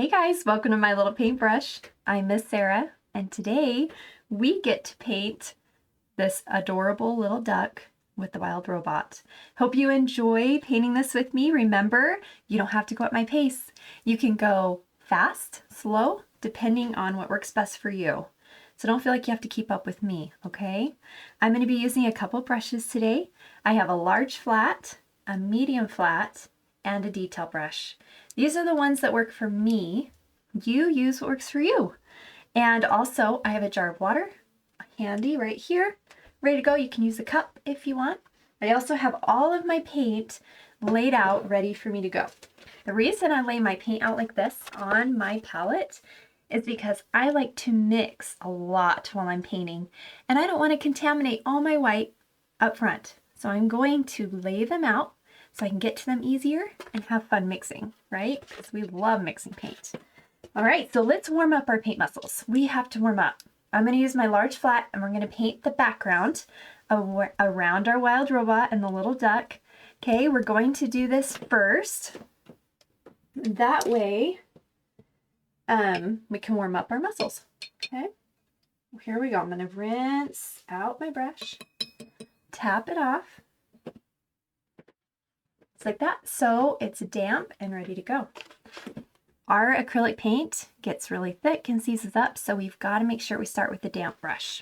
Hey guys, welcome to my little paintbrush. I'm Miss Sarah, and today we get to paint this adorable little duck with the wild robot. Hope you enjoy painting this with me. Remember, you don't have to go at my pace. You can go fast, slow, depending on what works best for you. So don't feel like you have to keep up with me, okay? I'm going to be using a couple brushes today. I have a large flat, a medium flat, and a detail brush. These are the ones that work for me. You use what works for you. And also, I have a jar of water handy right here, ready to go. You can use a cup if you want. I also have all of my paint laid out, ready for me to go. The reason I lay my paint out like this on my palette is because I like to mix a lot while I'm painting, and I don't want to contaminate all my white up front. So I'm going to lay them out so I can get to them easier and have fun mixing, right? Because we love mixing paint. All right, so let's warm up our paint muscles. We have to warm up. I'm going to use my large flat, and we're going to paint the background around our wild robot and the little duck. Okay, we're going to do this first. That way, we can warm up our muscles. Okay, here we go. I'm going to rinse out my brush, tap it off. Like that, so it's damp and ready to go. Our acrylic paint gets really thick and seizes up, so we've got to make sure we start with the damp brush.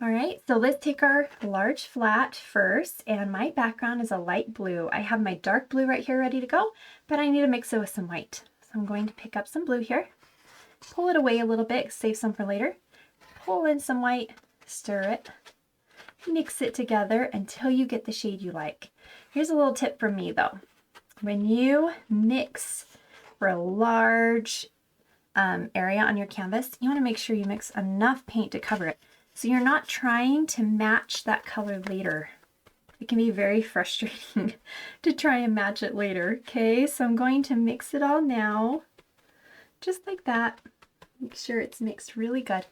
All right, so let's take our large flat first, and my background is a light blue. I have my dark blue right here ready to go, but I need to mix it with some white. So I'm going to pick up some blue here, pull it away a little bit, save some for later, pull in some white, stir it, mix it together until you get the shade you like. Here's a little tip from me though. When you mix for a large area on your canvas, you want to make sure you mix enough paint to cover it. So you're not trying to match that color later. It can be very frustrating to try and match it later. Okay, so I'm going to mix it all now, just like that. Make sure it's mixed really good.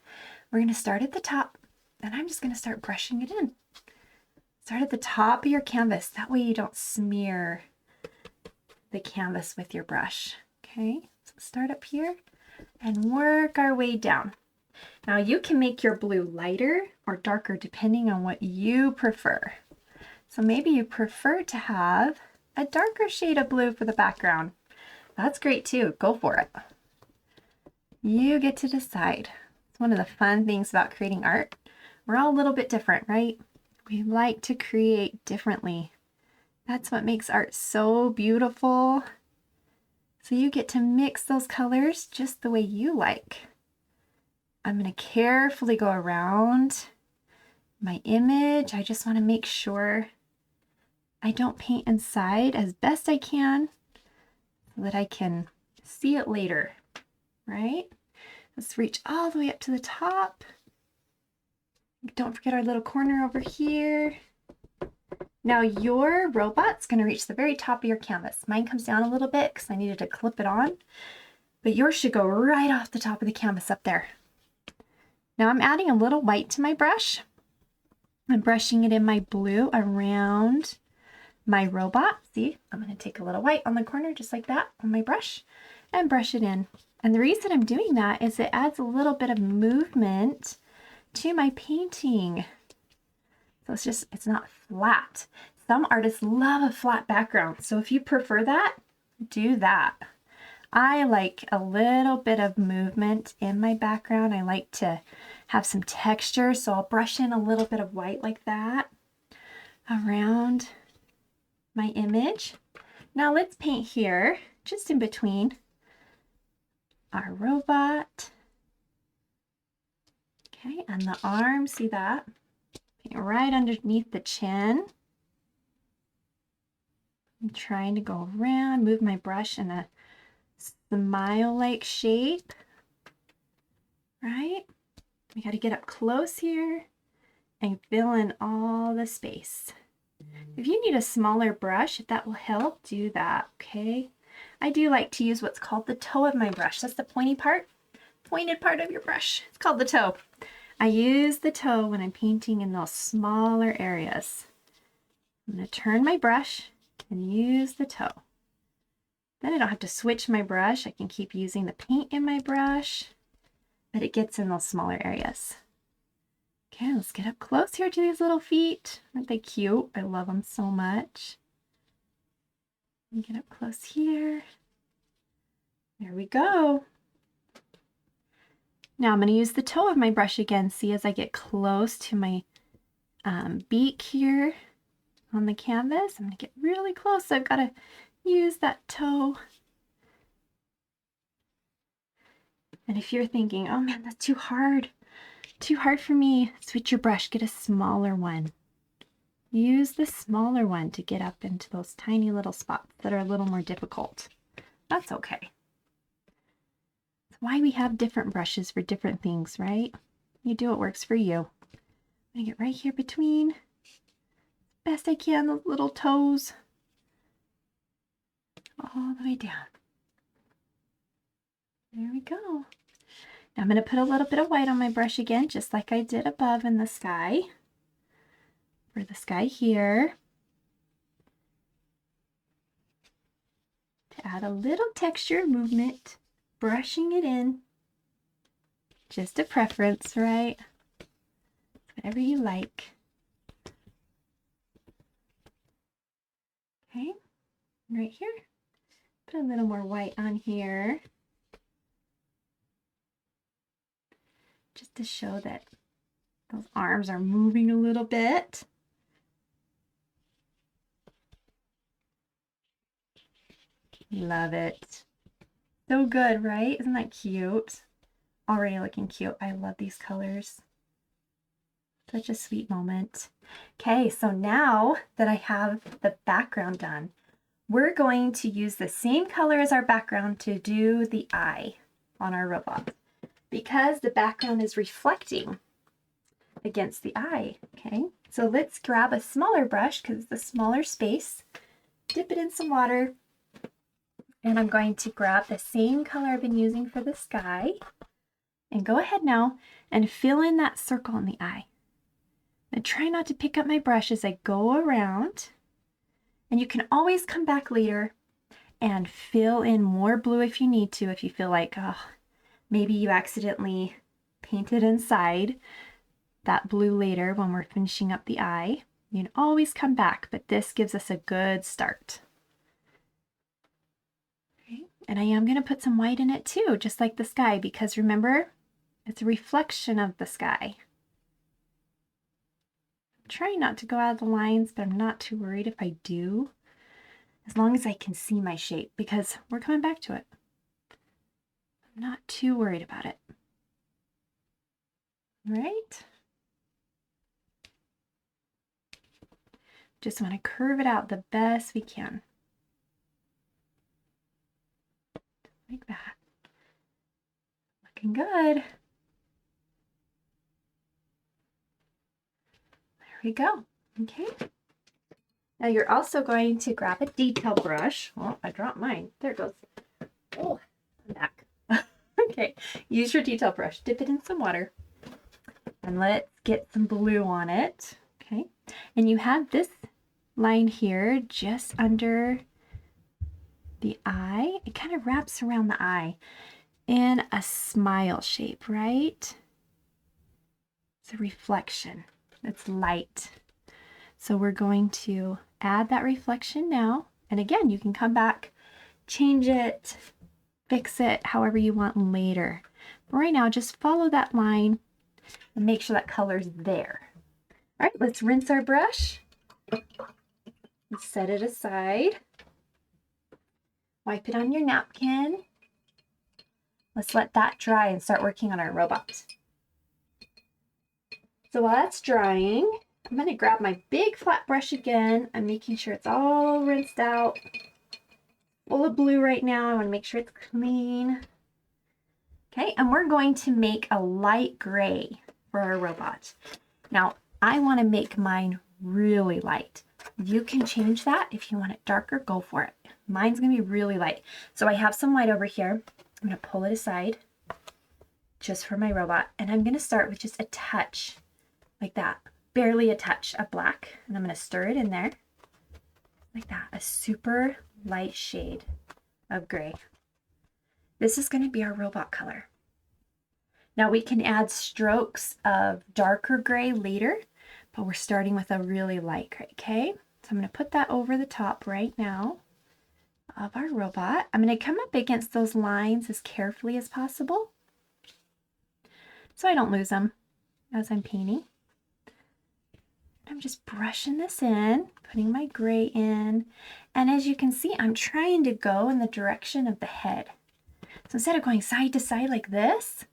We're going to start at the top, and I'm just going to start brushing it in. Start at the top of your canvas. That way you don't smear the canvas with your brush. Okay, so start up here and work our way down. Now you can make your blue lighter or darker depending on what you prefer. So maybe you prefer to have a darker shade of blue for the background. That's great too. Go for it. You get to decide. It's one of the fun things about creating art. We're all a little bit different, right? We like to create differently. That's what makes art so beautiful. So you get to mix those colors just the way you like. I'm going to carefully go around my image. I just want to make sure I don't paint inside as best I can so that I can see it later, right? Let's reach all the way up to the top. Don't forget our little corner over here. Now your robot's going to reach the very top of your canvas. Mine comes down a little bit because I needed to clip it on, but yours should go right off the top of the canvas up there. Now I'm adding a little white to my brush. I'm brushing it in my blue around my robot. See, I'm going to take a little white on the corner just like that on my brush and brush it in. And the reason I'm doing that is it adds a little bit of movement to my painting. So it's not flat. Some artists love a flat background. So if you prefer that, do that. I like a little bit of movement in my background. I like to have some texture. So I'll brush in a little bit of white like that around my image. Now let's paint here, just in between our robot. Okay, and the arm, see that? Paint right underneath the chin. I'm trying to go around, move my brush in a smile-like shape, right? We got to get up close here and fill in all the space. If you need a smaller brush, if that will help, do that, okay? I do like to use what's called the toe of my brush. That's the pointed part of your brush. It's called the toe. I use the toe when I'm painting in those smaller areas. I'm going to turn my brush and use the toe. Then I don't have to switch my brush. I can keep using the paint in my brush, but it gets in those smaller areas. Okay, let's get up close here to these little feet. Aren't they cute? I love them so much. And get up close here. There we go. Now I'm going to use the toe of my brush again. See, as I get close to my beak here on the canvas, I'm going to get really close. So I've got to use that toe. And if you're thinking, oh man, that's too hard for me, switch your brush, get a smaller one. Use the smaller one to get up into those tiny little spots that are a little more difficult. That's okay. That's why we have different brushes for different things, right? You do what works for you. I'm gonna get right here between, best I can, those little toes, all the way down. There we go. Now I'm going to put a little bit of white on my brush again, just like I did above in the sky. For the sky here. To add a little texture movement, brushing it in. Just a preference, right? Whatever you like. Okay, right here. Put a little more white on here. Just to show that those arms are moving a little bit. Love it. So good, right? Isn't that cute? Already looking cute. I love these colors. Such a sweet moment. Okay, so now that I have the background done, we're going to use the same color as our background to do the eye on our robot, because the background is reflecting against the eye. Okay, so let's grab a smaller brush because it's a smaller space, dip it in some water, and I'm going to grab the same color I've been using for the sky and go ahead now and fill in that circle in the eye. And try not to pick up my brush as I go around, and you can always come back later and fill in more blue if you need to, if you feel like, oh, maybe you accidentally painted inside that blue later when we're finishing up the eye. You can always come back, but this gives us a good start. Okay. And I am going to put some white in it too, just like the sky, because remember, it's a reflection of the sky. I'm trying not to go out of the lines, but I'm not too worried if I do, as long as I can see my shape, because we're coming back to it. I'm not too worried about it. Right? Just want to curve it out the best we can. Like that. Looking good. There we go. Okay. Now you're also going to grab a detail brush. Oh, I dropped mine. There it goes. Oh, I'm back. Okay. Use your detail brush. Dip it in some water. And let's get some blue on it. Okay. And you have this line here just under the eye. It kind of wraps around the eye in a smile shape, right? It's a reflection. It's light. So we're going to add that reflection now. And again, you can come back, change it, fix it however you want later. But right now, just follow that line and make sure that color's there. All right, let's rinse our brush. Set it aside. Wipe it on your napkin. Let's let that dry and start working on our robot. So while that's drying, I'm going to grab my big flat brush again. I'm making sure it's all rinsed out. Full of blue right now. I want to make sure it's clean. Okay, and we're going to make a light gray for our robot. Now, I want to make mine really light. You can change that. If you want it darker, go for it. Mine's going to be really light. So I have some white over here. I'm going to pull it aside just for my robot. And I'm going to start with just a touch like that. Barely a touch of black. And I'm going to stir it in there like that. A super light shade of gray. This is going to be our robot color. Now we can add strokes of darker gray later, but we're starting with a really light gray, okay? So I'm going to put that over the top right now of our robot. I'm going to come up against those lines as carefully as possible so I don't lose them as I'm painting. I'm just brushing this in, putting my gray in, and as you can see, I'm trying to go in the direction of the head. So instead of going side to side like this,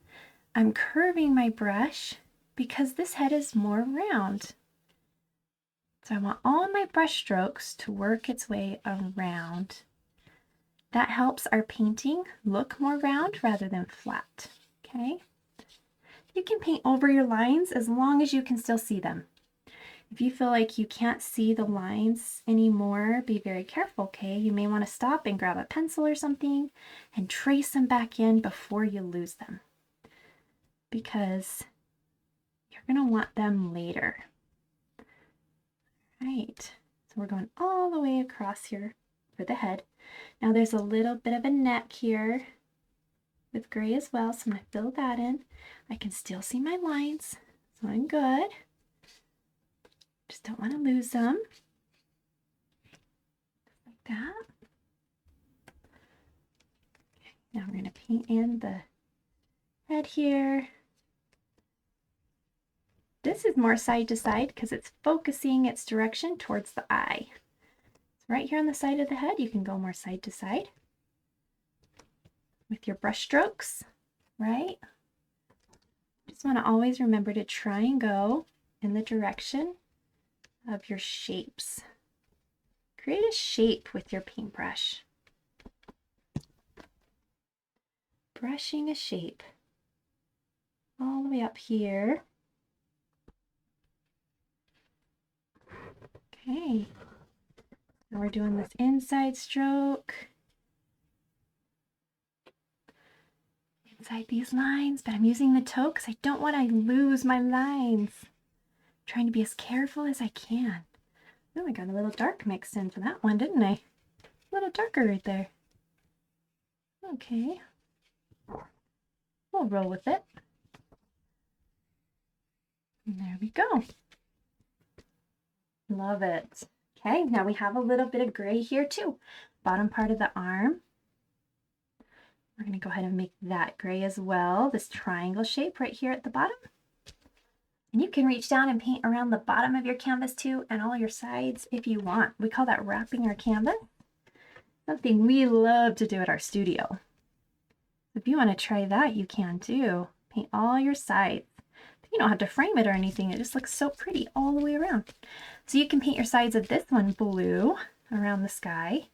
I'm curving my brush because this head is more round. So I want all my brush strokes to work its way around. That helps our painting look more round rather than flat, okay? You can paint over your lines as long as you can still see them. If you feel like you can't see the lines anymore, be very careful, okay? You may want to stop and grab a pencil or something and trace them back in before you lose them, because you're going to want them later. Right, so we're going all the way across here for the head. Now there's a little bit of a neck here with gray as well, so I'm going to fill that in. I can still see my lines, so I'm good. Just don't want to lose them. Like that. Okay, now we're going to paint in the head here. This is more side to side because it's focusing its direction towards the eye. So right here on the side of the head, you can go more side to side with your brush strokes, right? Just want to always remember to try and go in the direction of your shapes. Create a shape with your paintbrush. Brushing a shape all the way up here. Okay, now we're doing this inside stroke. Inside these lines, but I'm using the toe because I don't want to lose my lines. I'm trying to be as careful as I can. Oh, I got a little dark mixed in for that one, didn't I? A little darker right there. Okay. We'll roll with it. And there we go. Love it. Okay, now we have a little bit of gray here too. Bottom part of the arm. We're going to go ahead and make that gray as well. This triangle shape right here at the bottom. And you can reach down and paint around the bottom of your canvas too, and all your sides if you want. We call that wrapping our canvas. Something we love to do at our studio. If you want to try that, you can too. Paint all your sides. You don't have to frame it or anything. It just looks so pretty all the way around. So you can paint your sides of this one blue around the sky,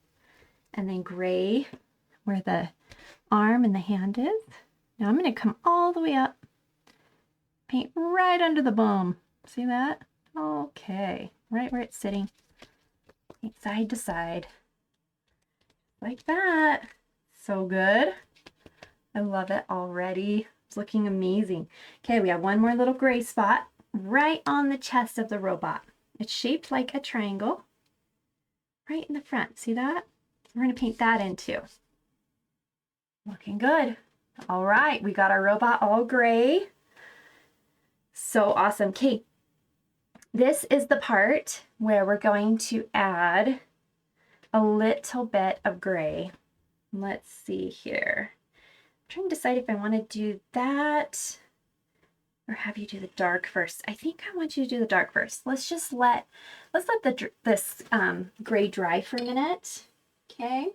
and then gray where the arm and the hand is. Now I'm going to come all the way up, paint right under the bum. See that? Okay, right where it's sitting. Paint side to side. Like that. So good. I love it already. It's looking amazing. Okay, we have one more little gray spot right on the chest of the robot. It's shaped like a triangle right in the front. See that? We're going to paint that in too. Looking good. All right, we got our robot all gray. So awesome. Okay, this is the part where we're going to add a little bit of gray. Let's see here. I'm trying to decide if I want to do that or have you do the dark first. I think I want you to do the dark first. Let's let this gray dry for a minute. Okay,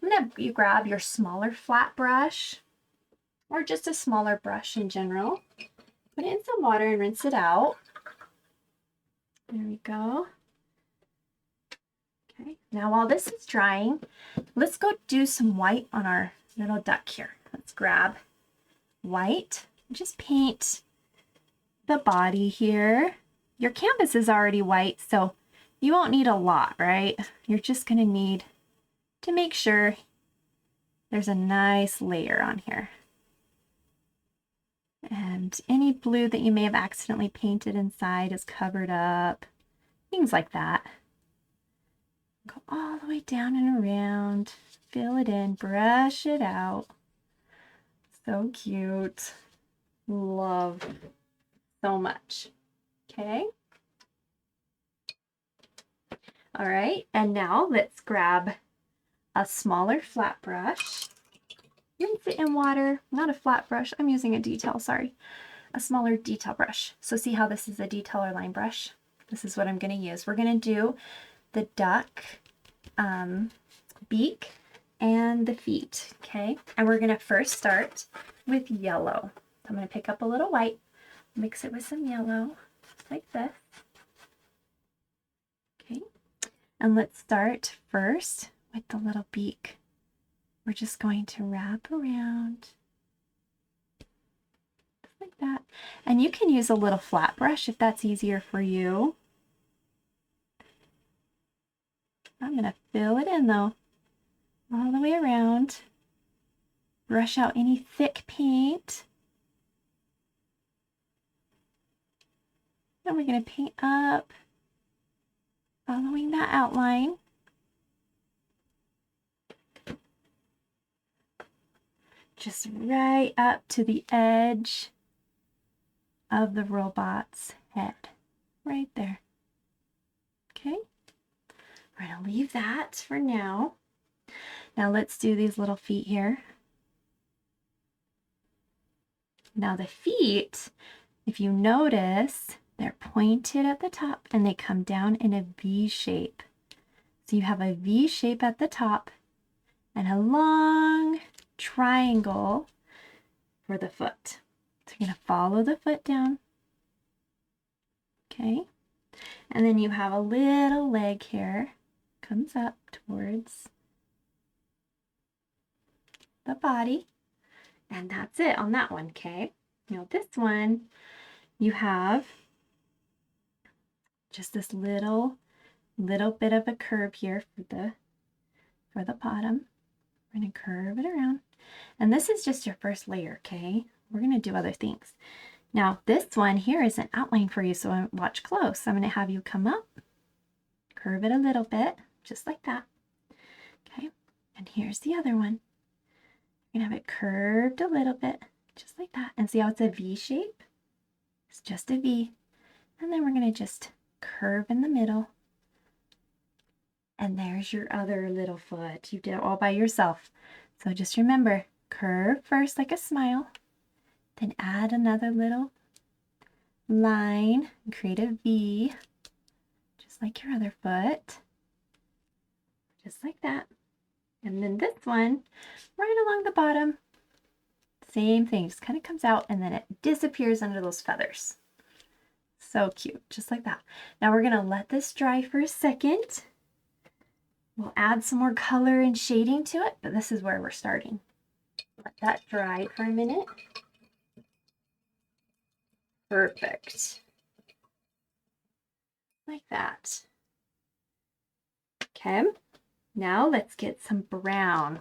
I'm gonna have you grab your smaller flat brush or just a smaller brush in general. Put it in some water and rinse it out. There we go. Okay, now while this is drying, let's go do some white on our little duck here. Let's grab white and just paint the body here. Your canvas is already white, so you won't need a lot, right? You're just gonna need to make sure there's a nice layer on here. And any blue that you may have accidentally painted inside is covered up, things like that. Go all the way down and around. fill it in, brush it out. So cute. Love so much. Okay. All right, and now let's grab a smaller flat brush. Rinse it in water, not a flat brush. I'm using a detail, sorry. A smaller detail brush. So see how this is a detail or line brush? This is what I'm going to use. We're going to do the duck beak and the feet, okay? And we're going to first start with yellow. So I'm going to pick up a little white, mix it with some yellow, like this. Okay, and let's start first with the little beak. We're just going to wrap around just like that. And you can use a little flat brush if that's easier for you. I'm going to fill it in though, all the way around. Brush out any thick paint. And we're going to paint up, following that outline. Just right up to the edge of the robot's head, right there. Okay, we're going to leave that for now. Now let's do these little feet here. Now the feet, if you notice, they're pointed at the top and they come down in a V shape. So you have a V shape at the top and a long triangle for the foot. So you're going to follow the foot down. Okay. And then you have a little leg here, comes up towards the body. And that's it on that one, okay? Now this one, you have just this little bit of a curve here for the bottom. We're going to curve it around. And this is just your first layer, okay? We're going to do other things. Now, this one here is an outline for you, so watch close. I'm going to have you come up, curve it a little bit, just like that. Okay, and here's the other one. You're going to have it curved a little bit, just like that. And see how it's a V shape? It's just a V. And then we're going to just curve in the middle. And there's your other little foot. You did it all by yourself. So just remember, curve first like a smile, then add another little line and create a V, just like your other foot, just like that. And then this one, right along the bottom, same thing, just kind of comes out and then it disappears under those feathers. So cute, just like that. Now we're gonna let this dry for a second. We'll add some more color and shading to it, but this is where we're starting. Let that dry for a minute. Perfect. Like that. Okay, now let's get some brown.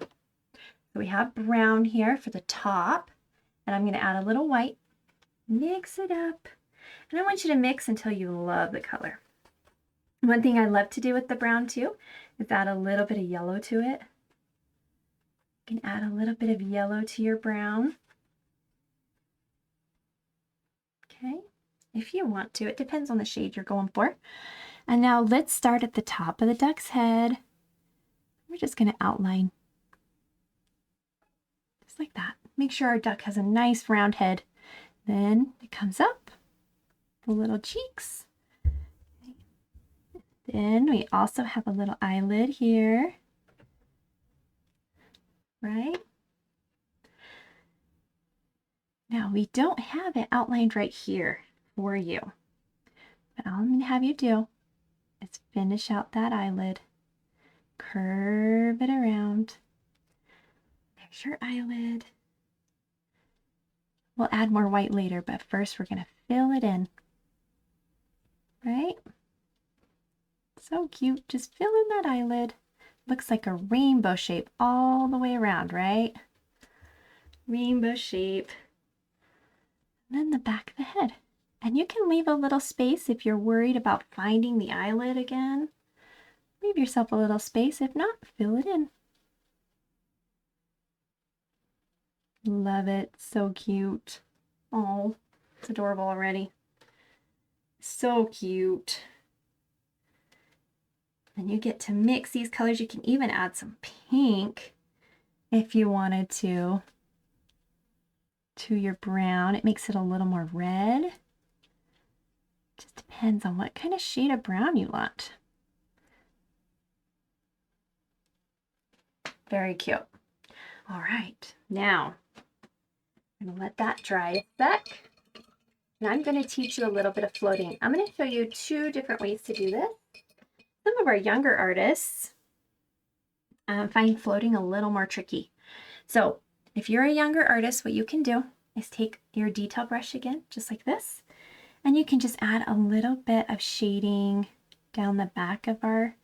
So we have brown here for the top, and I'm going to add a little white. Mix it up. And I want you to mix until you love the color. One thing I love to do with the brown too is add a little bit of yellow to it. You can add a little bit of yellow to your brown. Okay, if you want to. It depends on the shade you're going for. And now let's start at the top of the duck's head. We're just going to outline. Just like that. Make sure our duck has a nice round head. Then it comes up, the little cheeks. Then we also have a little eyelid here, right? Now we don't have it outlined right here for you, but all I'm going to have you do is finish out that eyelid, curve it around. There's your eyelid. We'll add more white later, but first we're going to fill it in, right? So cute, just fill in that eyelid. Looks like a rainbow shape all the way around, right? Rainbow shape. And then the back of the head. And you can leave a little space if you're worried about finding the eyelid again. Leave yourself a little space. If not, fill it in. Love it. So cute. Oh, it's adorable already. So cute. And you get to mix these colors. You can even add some pink if you wanted to your brown. It makes it a little more red. Just depends on what kind of shade of brown you want. Very cute. All right, now I'm gonna let that dry a sec. And I'm gonna teach you a little bit of floating. I'm gonna show you 2 different ways to do this. Some of our younger artists find floating a little more tricky. So if you're a younger artist, what you can do is take your detail brush again, just like this, and you can just add a little bit of shading down the back of our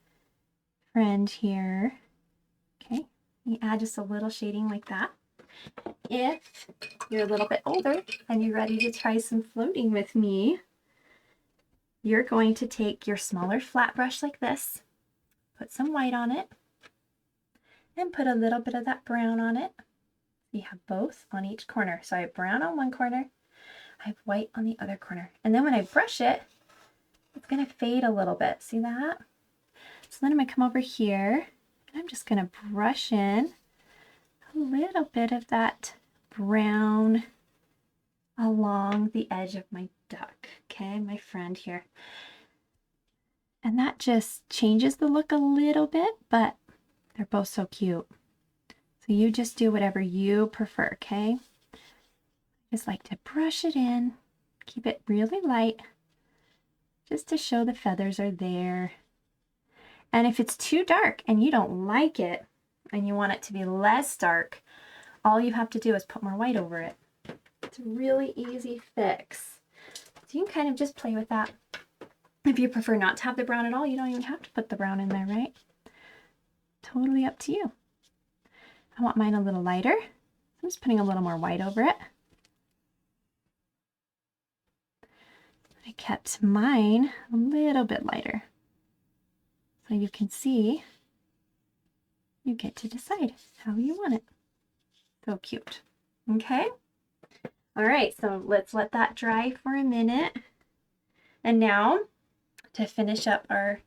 friend here. Okay, you add just a little shading like that. If you're a little bit older and you're ready to try some floating with me, you're going to take your smaller flat brush like this, put some white on it, and put a little bit of that brown on it. You have both on each corner. So I have brown on one corner, I have white on the other corner. And then when I brush it, it's going to fade a little bit. See that? So then I'm going to come over here and I'm just going to brush in a little bit of that brown along the edge of my duck. Okay, my friend here. And that just changes the look a little bit, but they're both so cute. So you just do whatever you prefer, okay? Just like to brush it in, keep it really light, just to show the feathers are there. And if it's too dark and you don't like it, and you want it to be less dark, all you have to do is put more white over it. It's a really easy fix. So you can kind of just play with that. If you prefer not to have the brown at all, you don't even have to put the brown in there, right? Totally up to you. I want mine a little lighter. I'm just putting a little more white over it. I kept mine a little bit lighter. So you can see, you get to decide how you want it. So cute. Okay. All right, so let's let that dry for a minute. And now to finish up our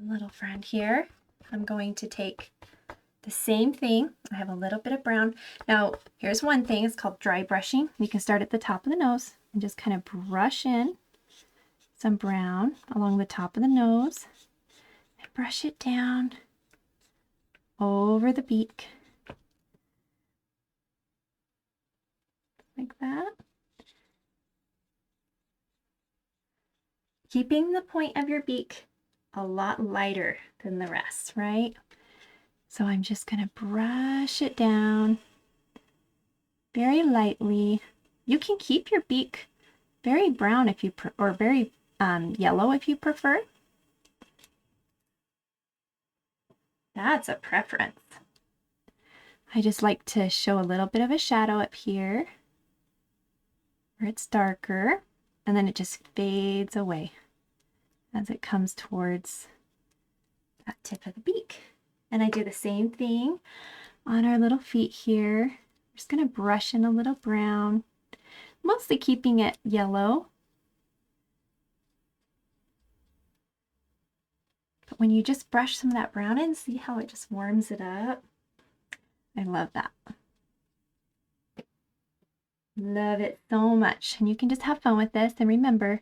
little friend here, I'm going to take the same thing. I have a little bit of brown. Now, here's one thing. It's called dry brushing. You can start at the top of the nose and just kind of brush in some brown along the top of the nose and brush it down over the beak like that. Keeping the point of your beak a lot lighter than the rest, right? So I'm just going to brush it down very lightly. You can keep your beak very brown if you or very yellow if you prefer. That's a preference. I just like to show a little bit of a shadow up here where it's darker, and then it just fades away as it comes towards that tip of the beak. And I do the same thing on our little feet here. I'm just going to brush in a little brown, mostly keeping it yellow. But when you just brush some of that brown in, see how it just warms it up? I love that. Love it so much. And you can just have fun with this. And remember,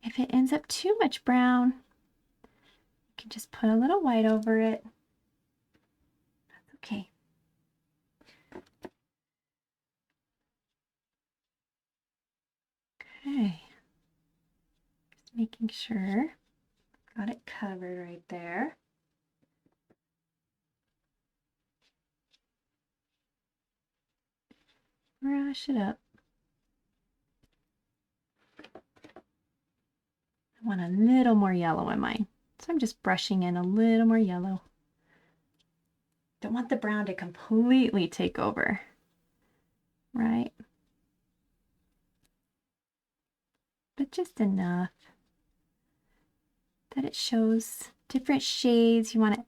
if it ends up too much brown, you can just put a little white over it. That's okay. Okay. Just making sure. Got it covered right there. Brush it up. I want a little more yellow in mine. So I'm just brushing in a little more yellow. Don't want the brown to completely take over, right? But just enough that it shows different shades. You want it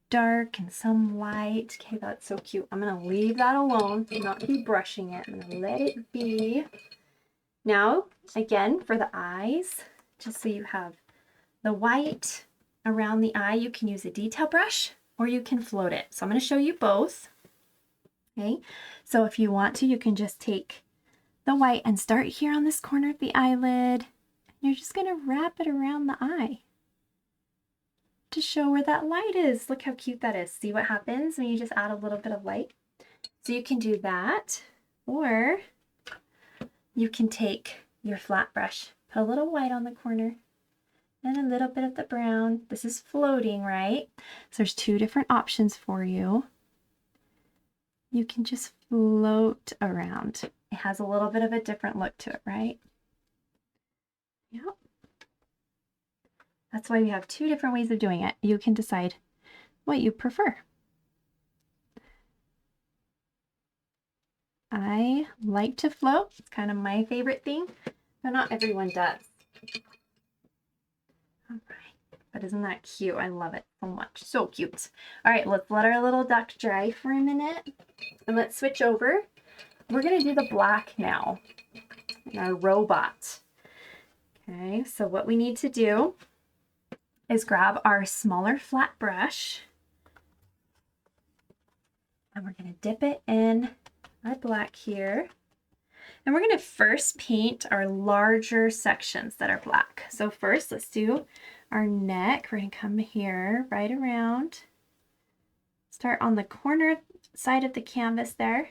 dark and some light. Okay, that's so cute. I'm gonna leave that alone, not be brushing it. I'm gonna let it be. Now, again, for the eyes, just so you have the white around the eye, you can use a detail brush or you can float it. So I'm gonna show you both. Okay, so if you want to, you can just take the white and start here on this corner of the eyelid. You're just gonna wrap it around the eye to show where that light is. Look how cute that is. See what happens when you just add a little bit of light? So you can do that, or you can take your flat brush, put a little white on the corner and a little bit of the brown. This is floating, right? So there's two different options for you. You can just float around. It has a little bit of a different look to it, right? Yep. That's why we have two different ways of doing it. You can decide what you prefer. I like to float. It's kind of my favorite thing, but not everyone does. All right, but isn't that cute? I love it so much. So cute. All right, let's let our little duck dry for a minute and let's switch over. We're gonna do the black now in our robot. Okay, so what we need to do is grab our smaller flat brush and we're gonna dip it in our black here. And we're gonna first paint our larger sections that are black. So first, let's do our neck. We're gonna come here, right around. Start on the corner side of the canvas there.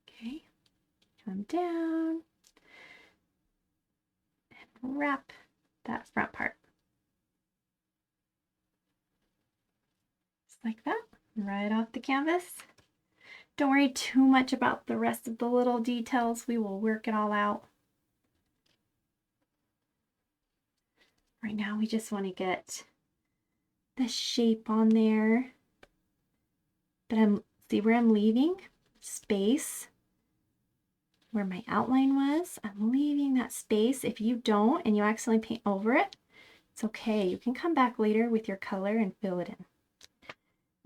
Okay, come down and wrap that front part. Just like that, right off the canvas. Don't worry too much about the rest of the little details. We will work it all out. Right now, we just want to get the shape on there. But see where I'm leaving space where my outline was. I'm leaving that space. If you don't and you accidentally paint over it, it's okay. You can come back later with your color and fill it in.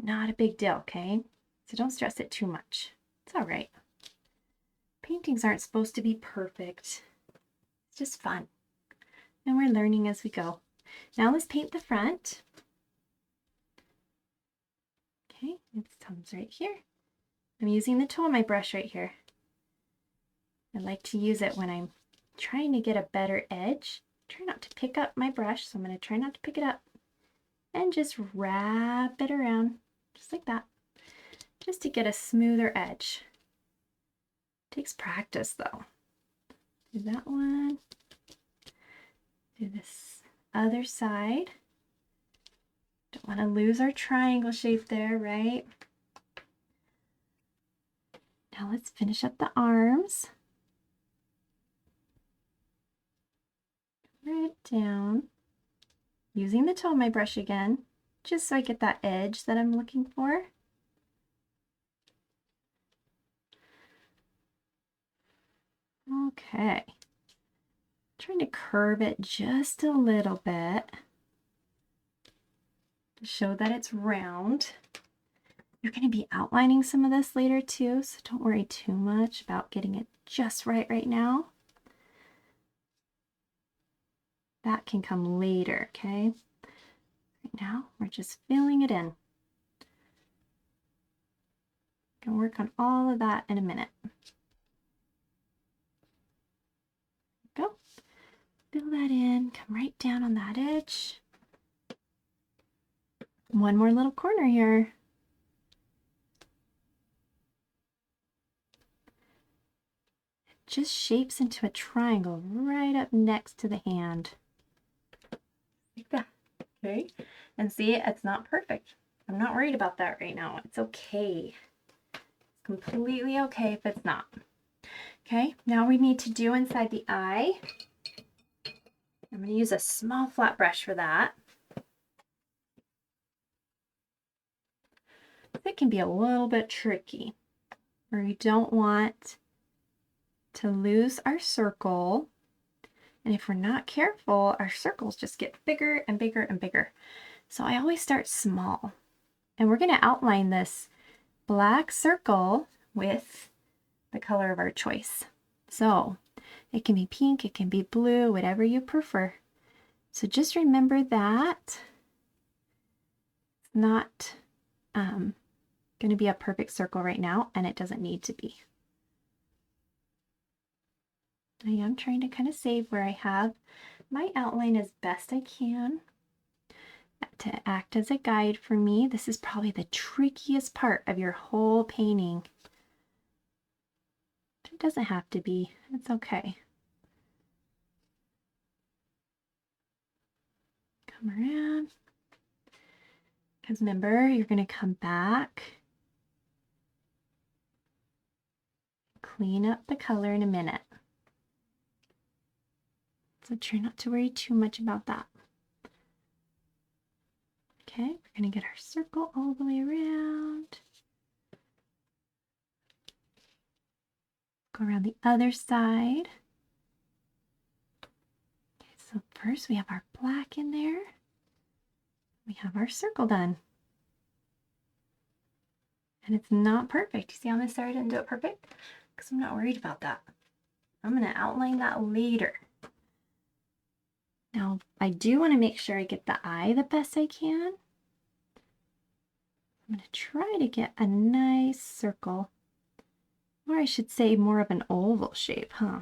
Not a big deal, okay? So don't stress it too much. It's all right. Paintings aren't supposed to be perfect. It's just fun. And we're learning as we go. Now let's paint the front. Okay, its thumbs right here. I'm using the toe of my brush right here. I like to use it when I'm trying to get a better edge. Try not to pick up my brush, so I'm going to try not to pick it up. And just wrap it around, just like that. Just to get a smoother edge. Takes practice though. Do that one. Do this other side. Don't want to lose our triangle shape there, right? Now let's finish up the arms. Right down. Using the toe of my brush again, just so I get that edge that I'm looking for. Okay. Trying to curve it just a little bit to show that it's round. You're going to be outlining some of this later too, so don't worry too much about getting it just right now. That can come later, okay? Right now, we're just filling it in. Gonna work on all of that in a minute. Go. Fill that in, come right down on that edge. One more little corner here. It just shapes into a triangle right up next to the hand. Like that. Okay. And see, it's not perfect. I'm not worried about that right now. It's okay. It's completely okay if it's not. Okay, now we need to do inside the eye. I'm going to use a small flat brush for that. It can be a little bit tricky, where we don't want to lose our circle. And if we're not careful, our circles just get bigger and bigger and bigger. So I always start small. And we're going to outline this black circle with the color of our choice. So it can be pink, it can be blue, whatever you prefer. So just remember that it's not going to be a perfect circle right now, and it doesn't need to be. I am trying to kind of save where I have my outline as best I can to act as a guide for me. This is probably the trickiest part of your whole painting. It doesn't have to be, it's okay. Come around. Because remember, you're going to come back, clean up the color in a minute. So try not to worry too much about that. Okay, we're going to get our circle all the way around. Go around the other side. Okay, so first we have our black in there. We have our circle done. And it's not perfect. You see on this side I didn't do it perfect? Because I'm not worried about that. I'm going to outline that later. Now, I do want to make sure I get the eye the best I can. I'm going to try to get a nice circle, or I should say more of an oval shape, huh?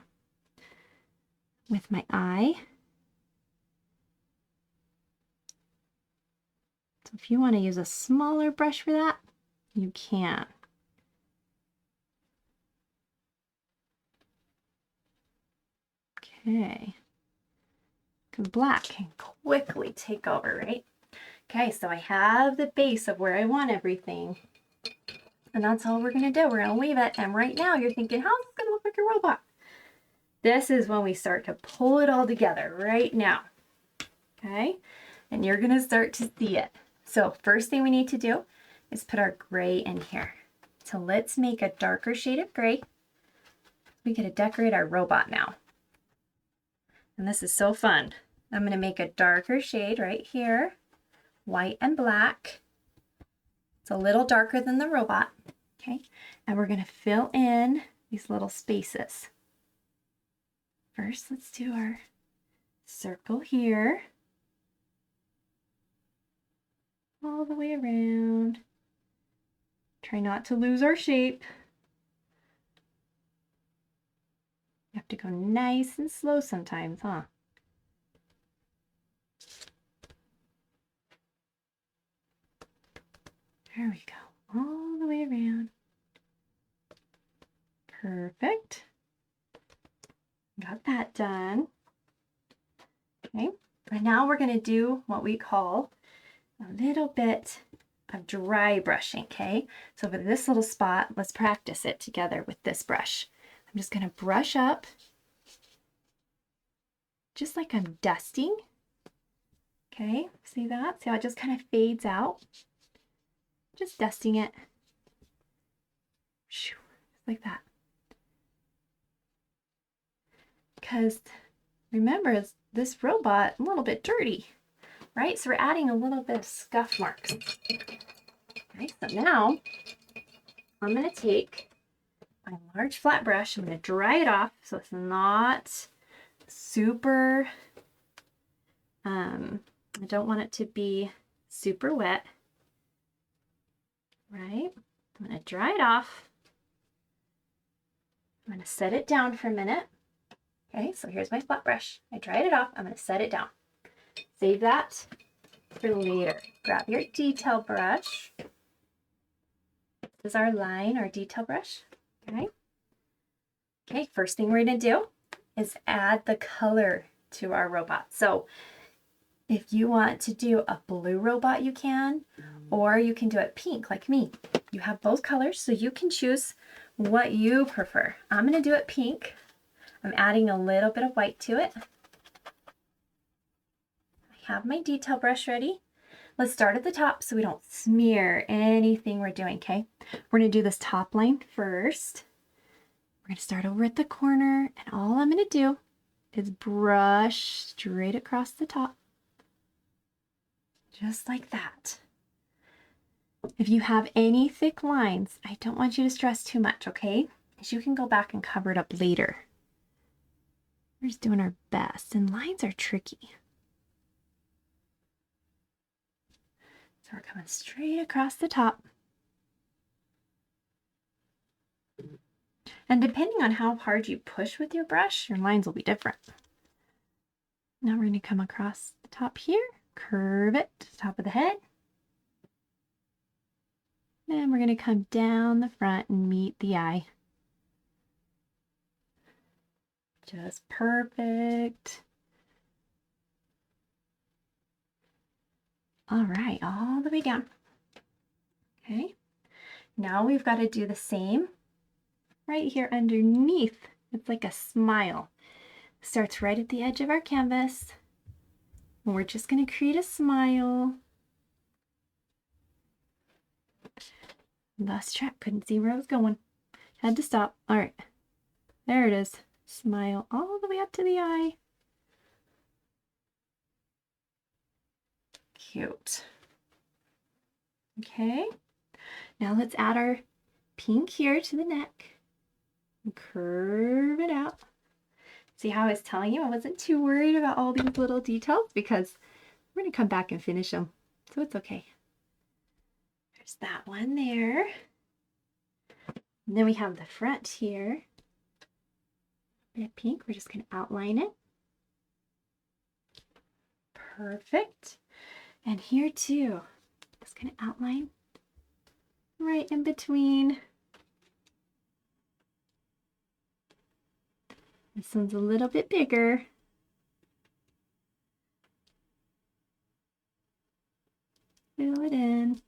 With my eye. So if you want to use a smaller brush for that, you can. Okay. Because black can quickly take over, right? Okay, so I have the base of where I want everything. And that's all we're going to do. We're going to leave it. And right now you're thinking, how's this going to look like a robot? This is when we start to pull it all together right now. Okay? And you're going to start to see it. So first thing we need to do is put our gray in here. So let's make a darker shade of gray. We get to decorate our robot now. And this is so fun. I'm going to make a darker shade right here. White and black. It's a little darker than the robot. Okay, and we're going to fill in these little spaces. First, let's do our circle here. All the way around. Try not to lose our shape. You have to go nice and slow sometimes, huh? There we go, all the way around. Perfect. Got that done. Okay, and now we're going to do what we call a little bit of dry brushing, okay? So for this little spot, let's practice it together with this brush. I'm just going to brush up, just like I'm dusting. Okay, see that? See how it just kind of fades out? Just dusting it. Just like that. Because remember, this robot a little bit dirty, right? So we're adding a little bit of scuff marks. Okay, so now I'm going to take my large flat brush. I'm going to dry it off so it's not super, I don't want it to be super wet. Right? I'm going to dry it off. I'm going to set it down for a minute. Okay, so here's my flat brush. I dried it off. I'm going to set it down. Save that for later. Grab your detail brush. This is our line, our detail brush. Okay. Okay, first thing we're going to do is add the color to our robot. So if you want to do a blue robot, you can, or you can do it pink like me. You have both colors, so you can choose what you prefer. I'm going to do it pink. I'm adding a little bit of white to it. I have my detail brush ready. Let's start at the top so we don't smear anything we're doing, okay? We're going to do this top line first. We're going to start over at the corner, and all I'm going to do is brush straight across the top. Just like that. If you have any thick lines, I don't want you to stress too much, okay? Because you can go back and cover it up later. We're just doing our best, and lines are tricky. So we're coming straight across the top. And depending on how hard you push with your brush, your lines will be different. Now we're going to come across the top here, curve it to the top of the head. Then we're going to come down the front and meet the eye. Just perfect. All right, all the way down. Okay, now we've got to do the same right here underneath. It's like a smile. Starts right at the edge of our canvas. And we're just going to create a smile. Lost track, couldn't see where I was going. Had to stop. All right, there it is. Smile all the way up to the eye. Cute. Okay, now let's add our pink here to the neck. And curve it out. See how I was telling you I wasn't too worried about all these little details because we're going to come back and finish them. So it's okay. There's that one there. And then we have the front here. A bit of pink. We're just going to outline it. Perfect. And here too. Just going to outline right in between. This one's a little bit bigger. Fill it in.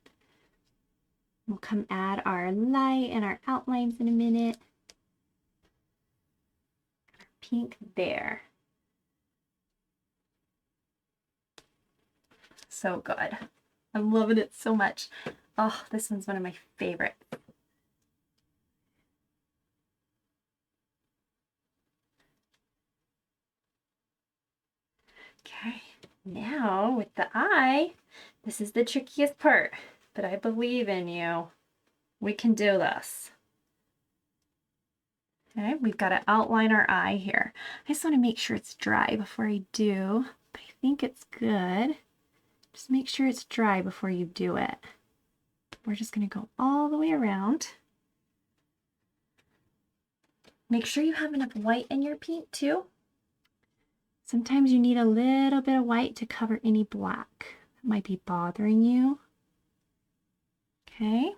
We'll come add our light and our outlines in a minute. Our pink there. So good. I'm loving it so much. Oh, this one's one of my favorites. Okay, now with the eye, this is the trickiest part, but I believe in you. We can do this. Okay, we've got to outline our eye here. I just want to make sure it's dry before I do, but I think it's good. Just make sure it's dry before you do it. We're just going to go all the way around. Make sure you have enough white in your paint too. Sometimes you need a little bit of white to cover any black that might be bothering you. Okay.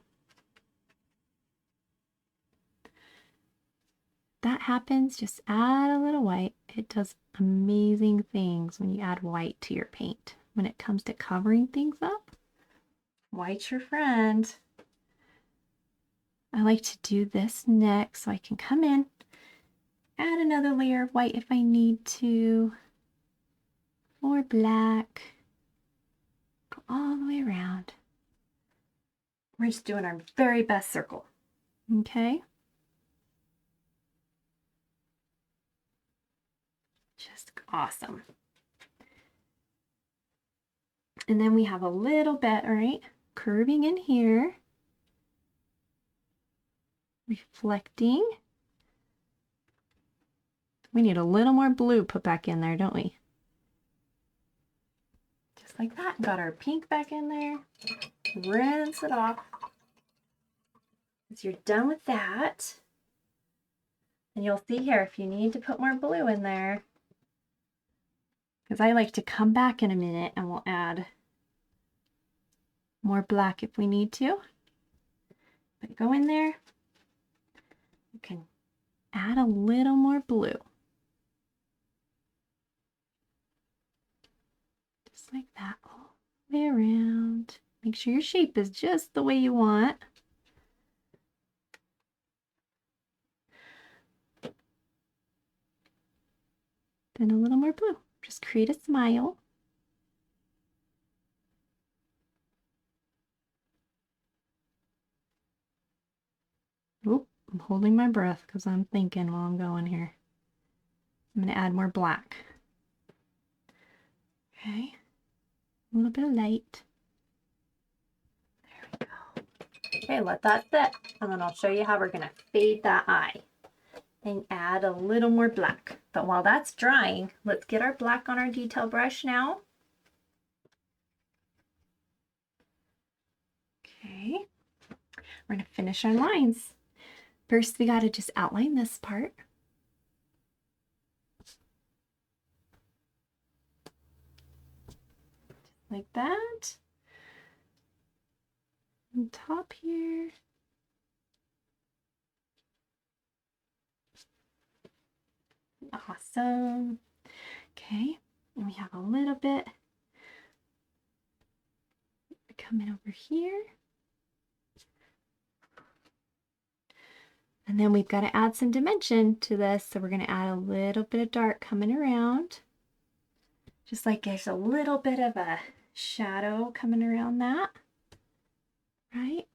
That happens, just add a little white. It does amazing things when you add white to your paint. When it comes to covering things up, white's your friend. I like to do this next so I can come in, add another layer of white if I need to, or black. Go all the way around. We're just doing our very best circle. Okay. Just awesome. And then we have a little bit, all right, curving in here, reflecting. We need a little more blue put back in there, don't we? Just like that. Got our pink back in there. Rinse it off. Once you're done with that, and you'll see here if you need to put more blue in there, because I like to come back in a minute and we'll add more black if we need to. But go in there, you can add a little more blue. Just like that all the way around. Make sure your shape is just the way you want. Then a little more blue. Just create a smile. Oop, I'm holding my breath because I'm thinking while I'm going here. I'm going to add more black. Okay. A little bit of light. There we go. Okay, let that sit, and then I'll show you how we're gonna fade that eye and add a little more black. But while that's drying, let's get our black on our detail brush now. Okay, we're gonna finish our lines. First, we gotta just outline this part. Like that. On top here. Awesome. Okay, and we have a little bit coming over here. And then we've got to add some dimension to this. So we're going to add a little bit of dark coming around. Just like there's a little bit of a shadow coming around that, right?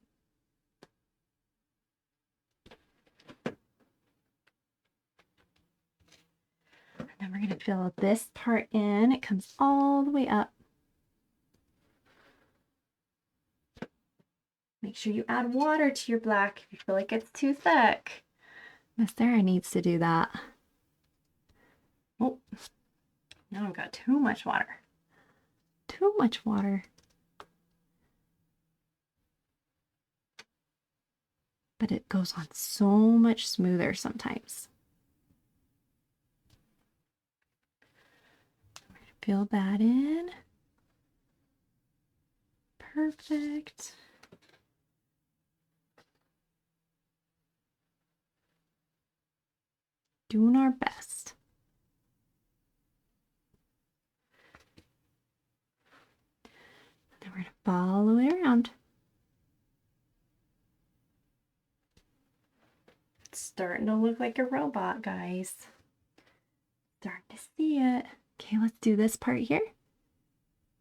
And then we're going to fill this part in. It comes all the way up. Make sure you add water to your black if you feel like it's too thick. Miss Sarah needs to do that. Oh, now I've got too much water. Too much water. But it goes on so much smoother sometimes. Fill that in. Perfect. Doing our best. Then we're going to follow it around. It's starting to look like a robot, guys. Starting to see it. Okay, let's do this part here.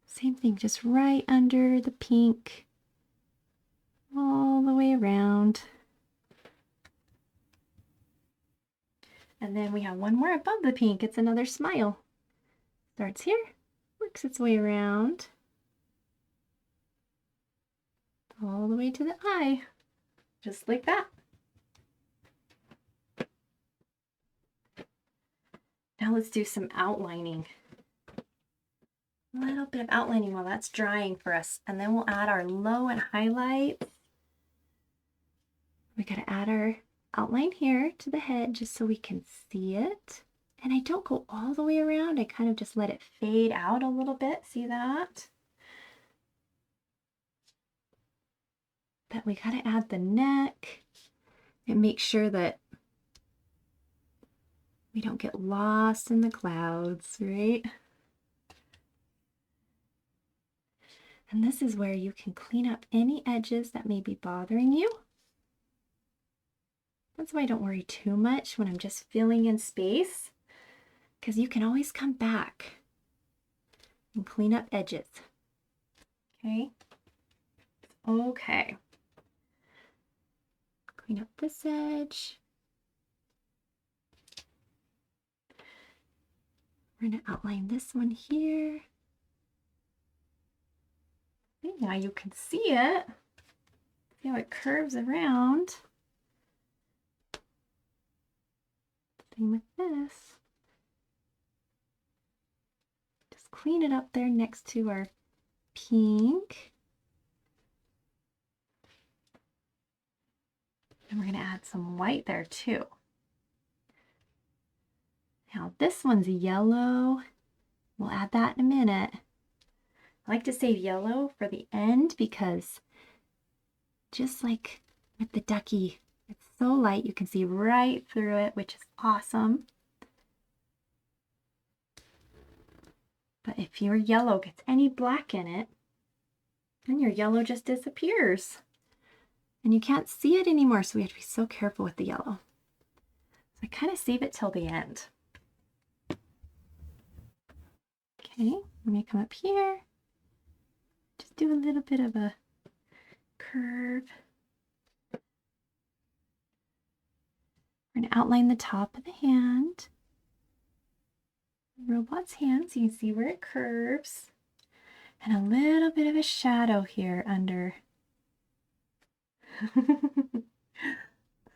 Same thing, just right under the pink. All the way around. And then we have one more above the pink. It's another smile. Starts here, works its way around. All the way to the eye. Just like that. Now let's do some outlining. A little bit of outlining while that's drying for us. And then we'll add our low and highlights. We gotta add our outline here to the head just so we can see it. And I don't go all the way around. I kind of just let it fade out a little bit. See that? But we gotta add the neck and make sure that we don't get lost in the clouds, right? And this is where you can clean up any edges that may be bothering you. That's why I don't worry too much when I'm just filling in space, because you can always come back and clean up edges. Okay. Okay. Clean up this edge. We're going to outline this one here. Okay, now you can see it. See how it curves around. Same with this. Just clean it up there next to our pink. And we're going to add some white there too. Now this one's yellow. We'll add that in a minute. I like to save yellow for the end because just like with the ducky, it's so light you can see right through it, which is awesome. But if your yellow gets any black in it, then your yellow just disappears. And you can't see it anymore, so we have to be so careful with the yellow. So I kind of save it till the end. Okay, I'm going to come up here. Just do a little bit of a curve. We're going to outline the top of the hand. Robot's hand, so you can see where it curves. And a little bit of a shadow here under.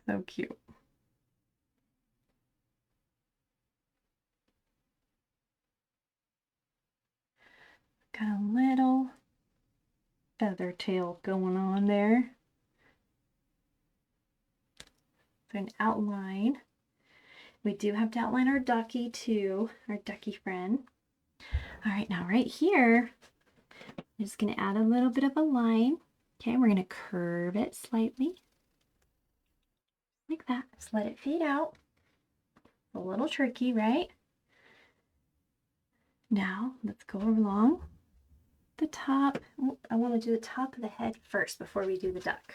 So cute. Got a little feather tail going on there. So an outline. We do have to outline our ducky too, our ducky friend. All right, now right here, I'm just going to add a little bit of a line. Okay, we're going to curve it slightly. Like that. Just let it fade out. A little tricky, right? Now, let's go along the top. Oh, I want to do the top of the head first before we do the duck,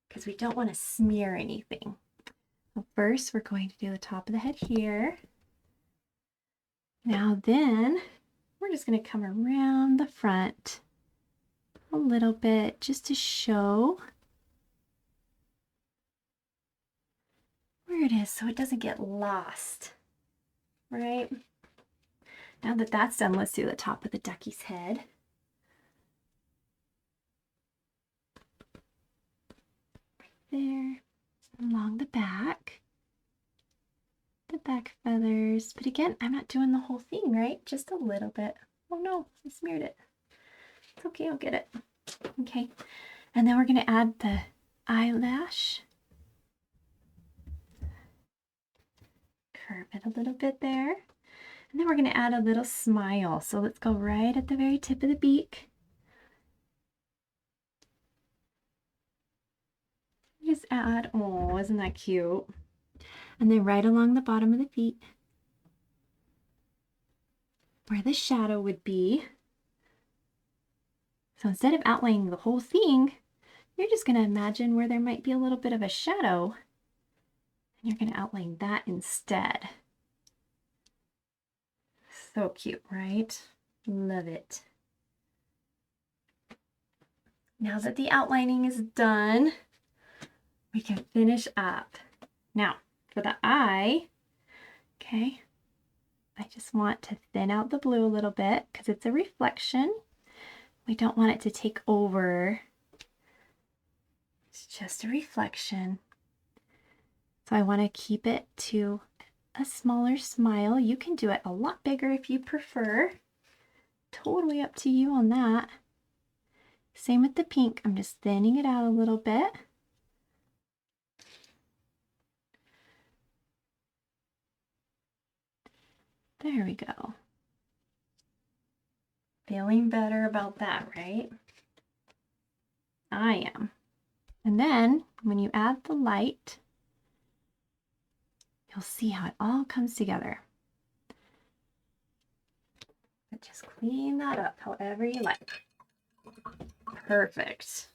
because we don't want to smear anything. So first, we're going to do the top of the head here. Now then, we're just going to come around the front a little bit just to show where it is so it doesn't get lost, right? Now that that's done, let's do the top of the ducky's head. Right there, along the back feathers. But again, I'm not doing the whole thing, right? Just a little bit. Oh no, I smeared it. It's okay, I'll get it. Okay, and then we're gonna add the eyelash. Curve it a little bit there. And then we're going to add a little smile. So let's go right at the very tip of the beak. Just add, oh, isn't that cute? And then right along the bottom of the feet, where the shadow would be. So instead of outlining the whole thing, you're just going to imagine where there might be a little bit of a shadow. And you're going to outline that instead. So cute, right? Love it. Now that the outlining is done, we can finish up. Now, for the eye, okay, I just want to thin out the blue a little bit because it's a reflection. We don't want it to take over. It's just a reflection. So I want to keep it to a smaller smile. You can do it a lot bigger if you prefer. Totally up to you on that. Same with the pink. I'm just thinning it out a little bit. There we go. Feeling better about that, right? I am. And then when you add the light, you'll see how it all comes together. But just clean that up however you like. Perfect.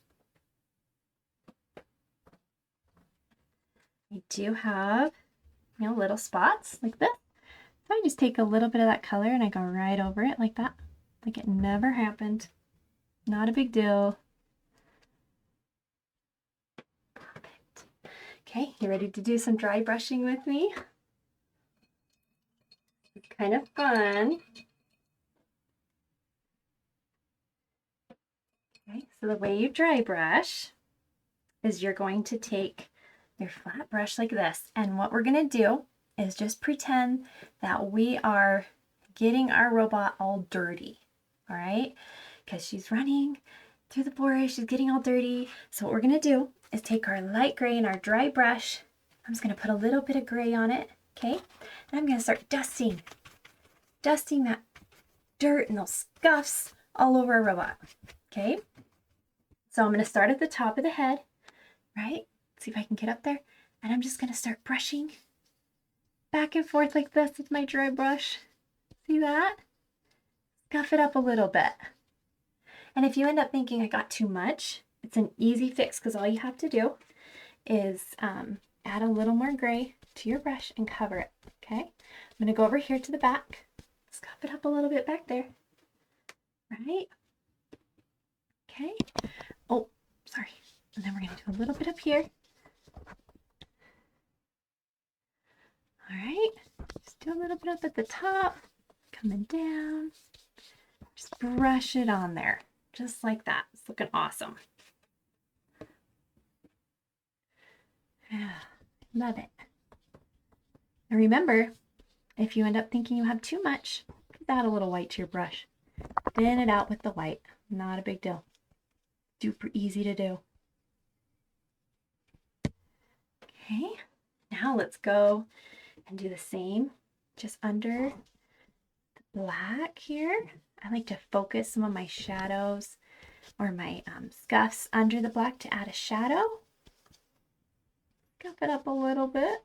We do have, little spots like this. So I just take a little bit of that color and I go right over it like that. Like it never happened. Not a big deal. Perfect. Okay, you ready to do some dry brushing with me? It's kind of fun. Okay, so the way you dry brush is you're going to take your flat brush like this, and what we're going to do is just pretend that we are getting our robot all dirty, all right? Because she's running through the forest, she's getting all dirty. So what we're going to do is take our light gray and our dry brush. I'm just going to put a little bit of gray on it, okay? And I'm going to start dusting that dirt and those scuffs all over our robot, okay? So I'm going to start at the top of the head, right? See if I can get up there. And I'm just going to start brushing back and forth like this with my dry brush. See that? Scuff it up a little bit. And if you end up thinking I got too much, it's an easy fix because all you have to do is add a little more gray to your brush and cover it, okay? I'm going to go over here to the back, scuff it up a little bit back there, right? Okay. Oh, sorry. And then we're going to do a little bit up here. All right. Just do a little bit up at the top, coming down. Just brush it on there, just like that. It's looking awesome. Yeah, love it. And remember, if you end up thinking you have too much, just add a little white to your brush. Thin it out with the white. Not a big deal. Super easy to do. Okay, now let's go and do the same just under the black here. I like to focus some of my shadows or my scuffs under the black to add a shadow. Scuff it up a little bit.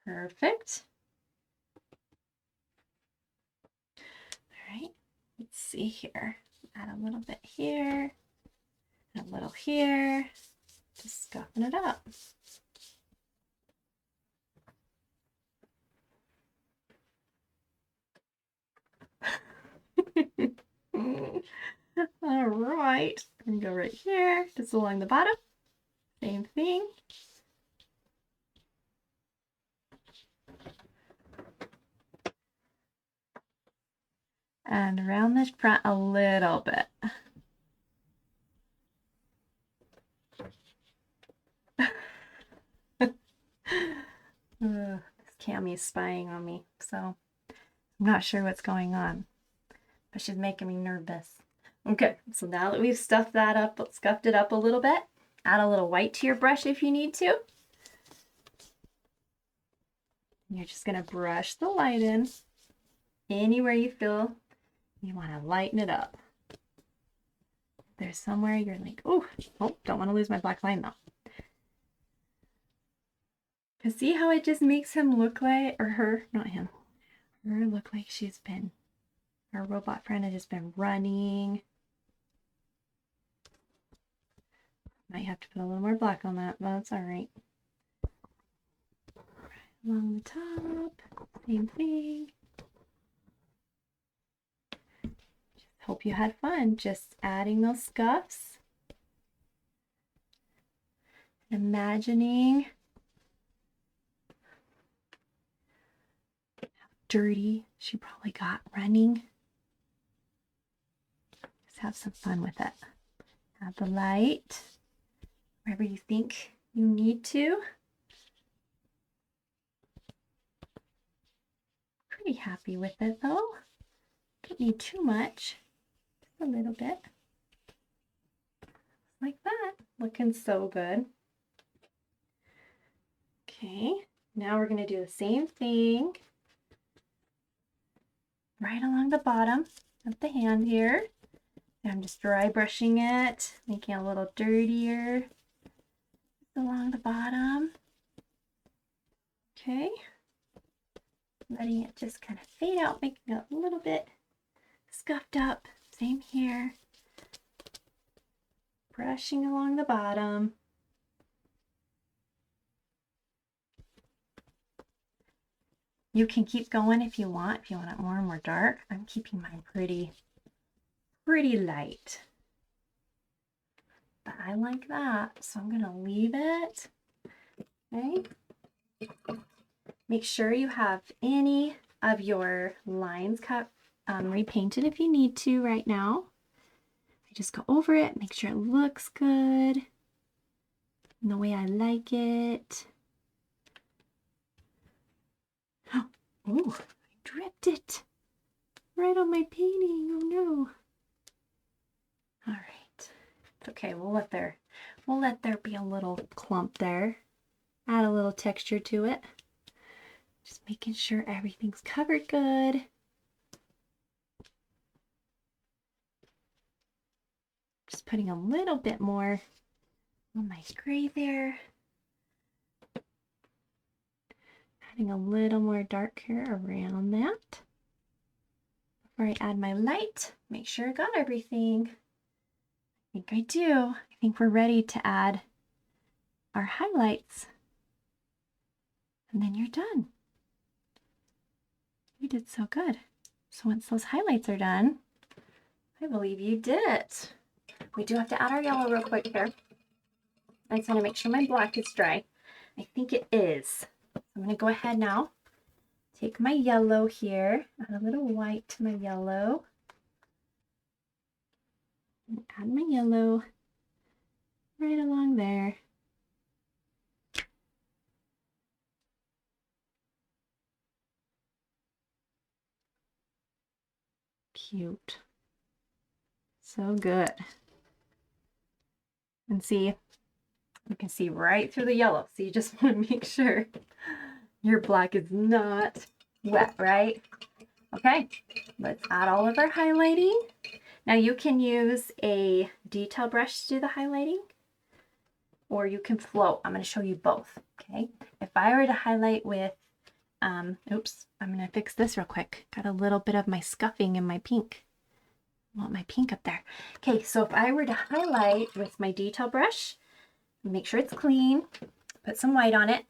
Perfect. All right, let's see here. Add a little bit here, and a little here, just scuffing it up. All right, I'm gonna go right here, just along the bottom. Same thing. And around the front a little bit. This Cammie is spying on me, so I'm not sure what's going on, but she's making me nervous. Okay, so now that we've stuffed that up, scuffed it up a little bit, add a little white to your brush if you need to. You're just gonna brush the light in anywhere you feel you want to lighten it up. There's somewhere you're like, oh, don't want to lose my black line though. Cause see how it just makes him look like, or her, not him, her look like she's been, our robot friend has just been running. Might have to put a little more black on that, but that's all right. Right along the top, same thing. Just hope you had fun just adding those scuffs. Imagining how dirty she probably got running. Just have some fun with it. Add the light wherever you think you need to. Pretty happy with it though. Don't need too much, just a little bit. Like that, looking so good. Okay, now we're gonna do the same thing right along the bottom of the hand here. I'm just dry brushing it, making it a little dirtier along the bottom. Okay, letting it just kind of fade out, making it a little bit scuffed up. Same here. Brushing along the bottom. You can keep going if you want it more and more dark. I'm keeping mine pretty light. But I like that, so I'm gonna leave it. Okay. Make sure you have any of your lines cut, repainted if you need to right now. I just go over it, make sure it looks good in the way I like it. Oh, I dripped it right on my painting. Oh no. All right, it's okay. We'll let there be a little clump there. Add a little texture to it. Just making sure everything's covered good. Just putting a little bit more on my gray there. Adding a little more dark here around that. Before I add my light, make sure I got everything. I think I do. I think we're ready to add our highlights. And then you're done. You did so good. So once those highlights are done, I believe you did it. We do have to add our yellow real quick here. I just want to make sure my black is dry. I think it is. I'm going to go ahead now, take my yellow here, add a little white to my yellow. And add my yellow right along there. Cute. So good. And see, you can see right through the yellow. So you just want to make sure your black is not wet, right? Okay, let's add all of our highlighting. Now you can use a detail brush to do the highlighting, or you can float. I'm going to show you both, okay? If I were to highlight with, oops, I'm going to fix this real quick. Got a little bit of my scuffing in my pink. I want my pink up there. Okay, so if I were to highlight with my detail brush, make sure it's clean, put some white on it,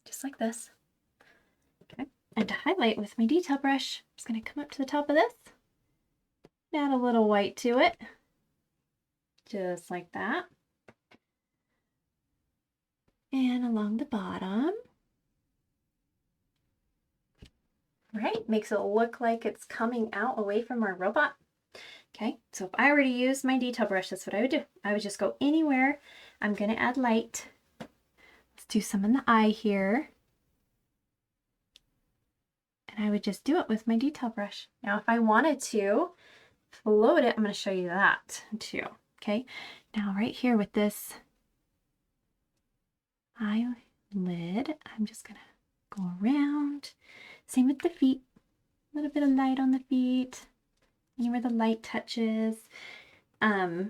just like this. Okay, and to highlight with my detail brush, I'm just going to come up to the top of this, add a little white to it, just like that. And along the bottom. Right, makes it look like it's coming out away from our robot. Okay, so if I were to use my detail brush, that's what I would do. I would just go anywhere. I'm going to add light. Let's do some in the eye here. And I would just do it with my detail brush. Now, if I wanted to float it, I'm going to show you that too. Okay, now right here with this eyelid, I'm just going to go around. Same with the feet. A little bit of light on the feet. Anywhere the light touches. I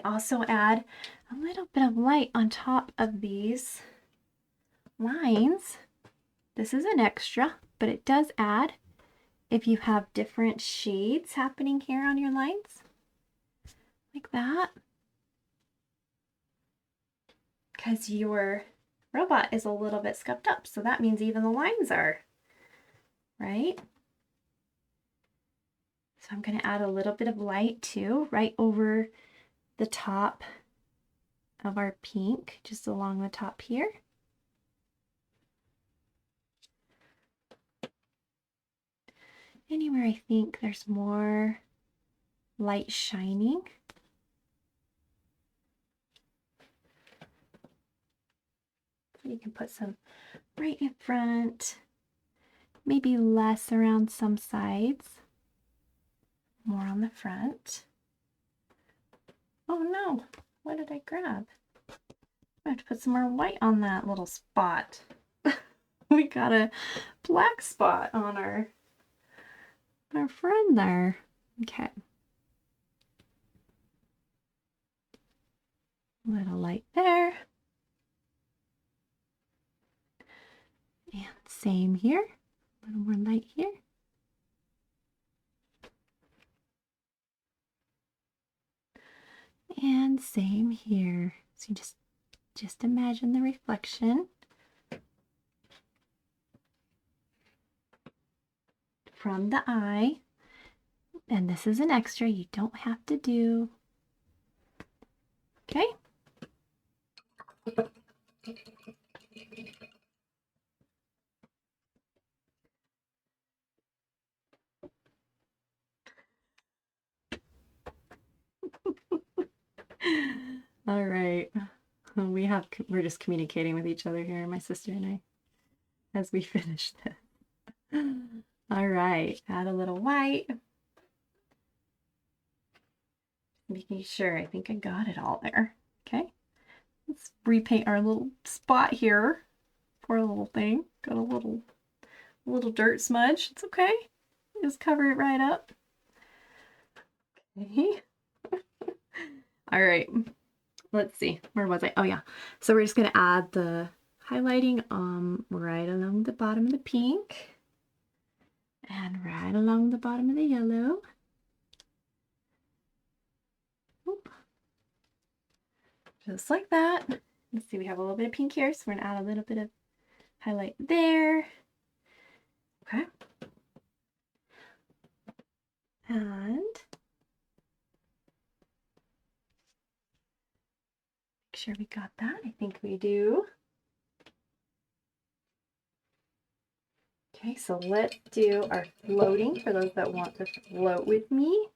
also add a little bit of light on top of these lines. This is an extra, but it does add if you have different shades happening here on your lines, like that. Because your robot is a little bit scuffed up, so that means even the lines are, right? So I'm going to add a little bit of light too, right over the top of our pink, just along the top here. Anywhere I think there's more light shining. So you can put some right in front, maybe less around some sides, more on the front. Oh no, what did I grab? I have to put some more white on that little spot. We got a black spot on our friend there. Okay. Little light there. And same here. A little more light here. And same here. So you just imagine the reflection from the eye. And this is an extra you don't have to do. Okay? All right. We're just communicating with each other here, my sister and I, as we finish this. All right, add a little white. Making sure, I think I got it all there. Okay, let's repaint our little spot here. Poor little thing, got a little dirt smudge. It's okay, just cover it right up. Okay. All right, let's see, where was I? Oh yeah, so we're just gonna add the highlighting right along the bottom of the pink and right along the bottom of the yellow. Oop. Just like that. Let's see, we have a little bit of pink here, so we're gonna add a little bit of highlight there. Okay. And make sure we got that. I think we do. Okay, so let's do our floating for those that want to float with me.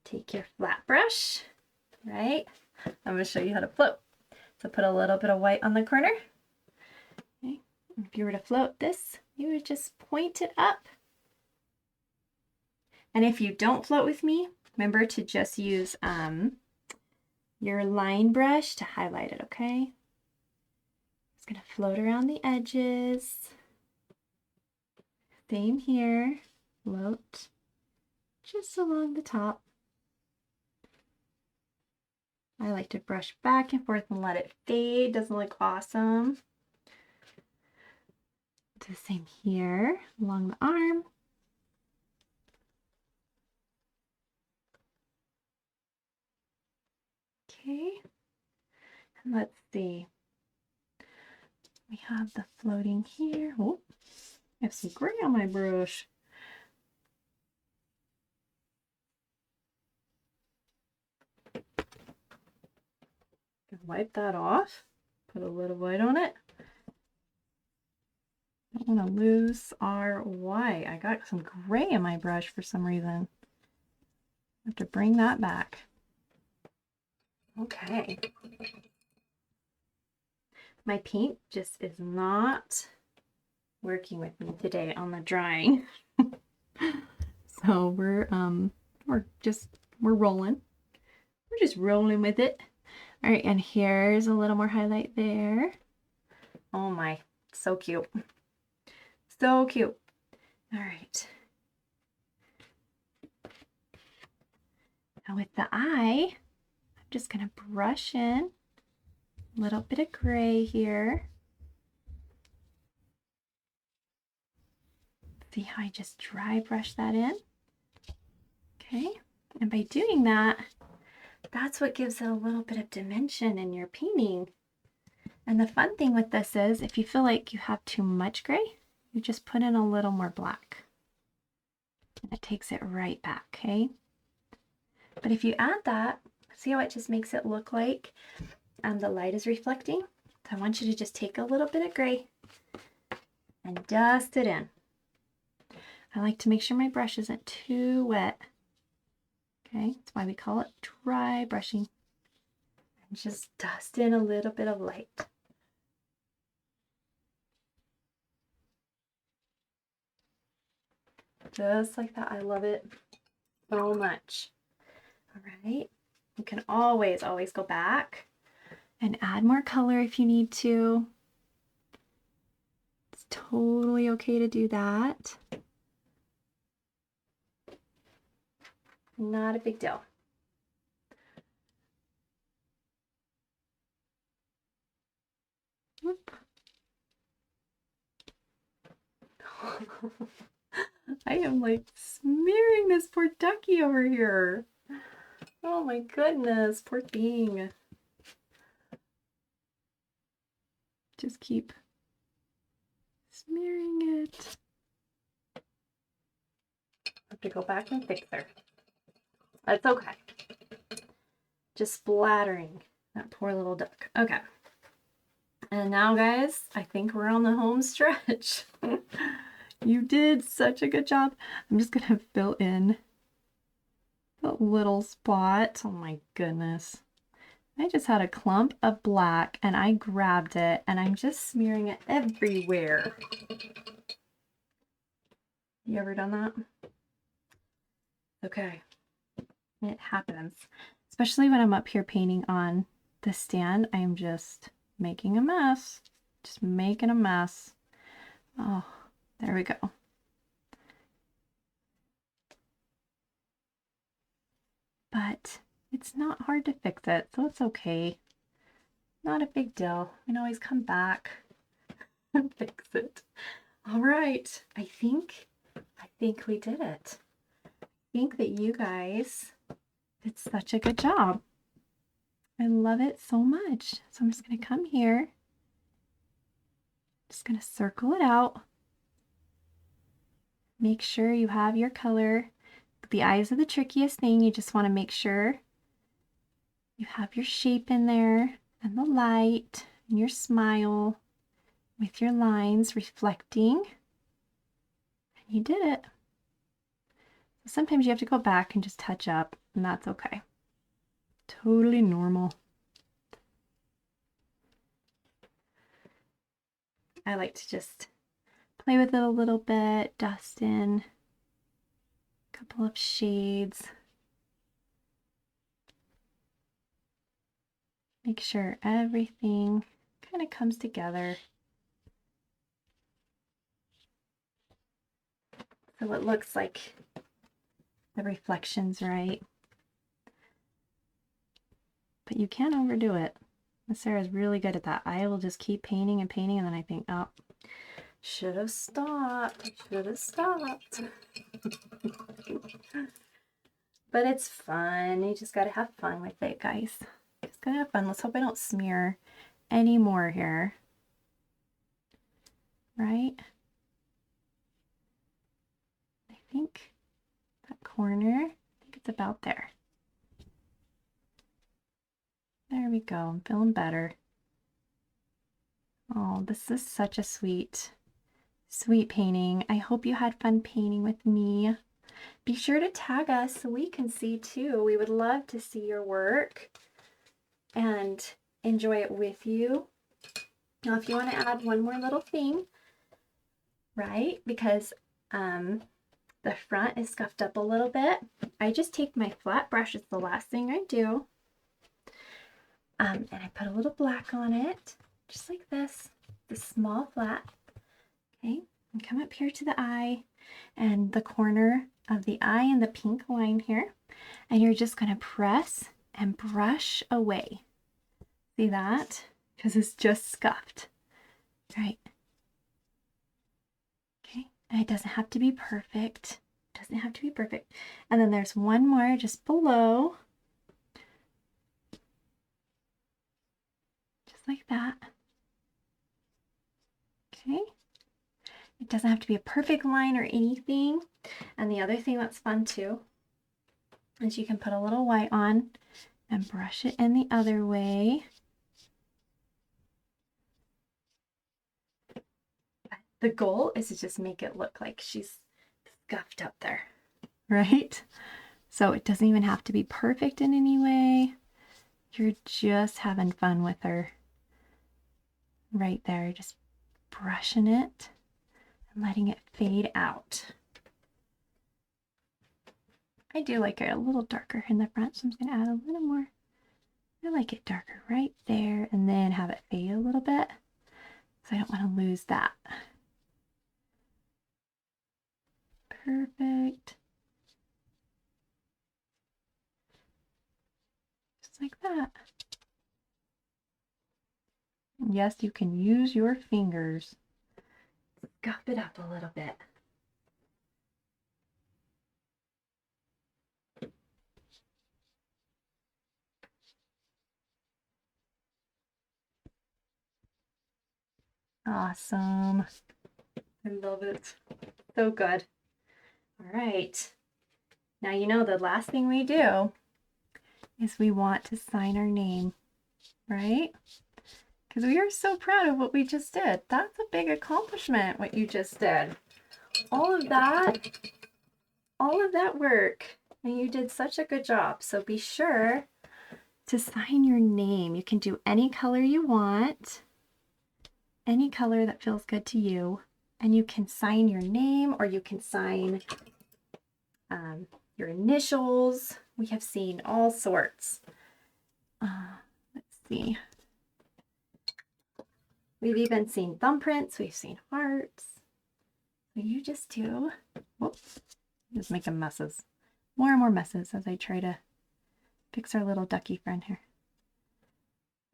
Take your flat brush, right? I'm going to show you how to float. So put a little bit of white on the corner. Okay. If you were to float this, you would just point it up. And if you don't float with me, remember to just use your line brush to highlight it, okay? It's going to float around the edges. Same here. Float just along the top. I like to brush back and forth and let it fade. Doesn't look awesome. Do the same here along the arm. Okay. And let's see. We have the floating here. Oh, I have some gray on my brush. Wipe that off. Put a little white on it. Don't want to lose our white. I got some gray in my brush for some reason. I have to bring that back. Okay. My paint just is not working with me today on the drawing. So we're rolling. We're just rolling with it. All right, and here's a little more highlight there. Oh my, so cute. So cute. All right. Now with the eye, I'm just gonna brush in a little bit of gray here. See how I just dry brush that in? Okay, and by doing that, that's what gives it a little bit of dimension in your painting. And the fun thing with this is if you feel like you have too much gray, you just put in a little more black. And it takes it right back, okay? But if you add that, see how it just makes it look like the light is reflecting? So I want you to just take a little bit of gray and dust it in. I like to make sure my brush isn't too wet. Okay, that's why we call it dry brushing. And just dust in a little bit of light. Just like that. I love it so much. All right. You can always go back and add more color if you need to. It's totally okay to do that. Not a big deal. Whoop. I am like smearing this poor ducky over here. Oh my goodness, poor thing. Just keep smearing it. I have to go back and fix her. That's okay. Just splattering that poor little duck. Okay. And now, guys, I think we're on the home stretch. You did such a good job. I'm just going to fill in the little spot. Oh my goodness. I just had a clump of black and I grabbed it and I'm just smearing it everywhere. You ever done that? Okay. It happens. Especially when I'm up here painting on the stand, I am just making a mess. Just making a mess. Oh, there we go. But it's not hard to fix it, so it's okay. Not a big deal. We can always come back and fix it. All right. I think we did it. I think that you guys did such a good job. I love it so much. So I'm just going to come here. Just going to circle it out. Make sure you have your color. The eyes are the trickiest thing. You just want to make sure you have your shape in there and the light and your smile with your lines reflecting. You did it. Sometimes you have to go back and just touch up, and that's okay. Totally normal. I like to just play with it a little bit, dust in a couple of shades. Make sure everything kind of comes together. So it looks like the reflection's right. But you can't overdo it. Miss Sarah's really good at that. I will just keep painting and painting, and then I think, oh, should have stopped. Should have stopped. But it's fun. You just gotta have fun with it, guys. Just gotta have fun. Let's hope I don't smear any more here. Right? I think that corner, I think it's about there. There we go. I'm feeling better. Oh, this is such a sweet painting. I hope you had fun painting with me. Be sure to tag us so we can see too. We would love to see your work and enjoy it with you. Now, if you want to add one more little thing, right, because the front is scuffed up a little bit, I just take my flat brush. It's the last thing I do. And I put a little black on it, just like this, the small flat. Okay, and come up here to the eye and the corner of the eye and the pink line here. And you're just going to press and brush away. See that? Because it's just scuffed. Right. Okay, and it doesn't have to be perfect. It doesn't have to be perfect. And then there's one more just below. Just like that. Okay. It doesn't have to be a perfect line or anything. And the other thing that's fun too is you can put a little white on and brush it in the other way. The goal is to just make it look like she's scuffed up there, right? So it doesn't even have to be perfect in any way. You're just having fun with her right there, just brushing it and letting it fade out. I do like it a little darker in the front, so I'm just going to add a little more. I like it darker right there and then have it fade a little bit, so I don't want to lose that. Perfect. Just like that. Yes, you can use your fingers. Scuff it up a little bit. Awesome. I love it. So good. All right. Now you know the last thing we do is we want to sign our name, right? Because we are so proud of what we just did. That's a big accomplishment, what you just did. All of that work, and you did such a good job. So be sure to sign your name. You can do any color you want, any color that feels good to you, and you can sign your name or you can sign your initials. We have seen all sorts. Let's see. We've even seen thumbprints. We've seen hearts. So you just do, whoops, just making messes. More and more messes as I try to fix our little ducky friend here.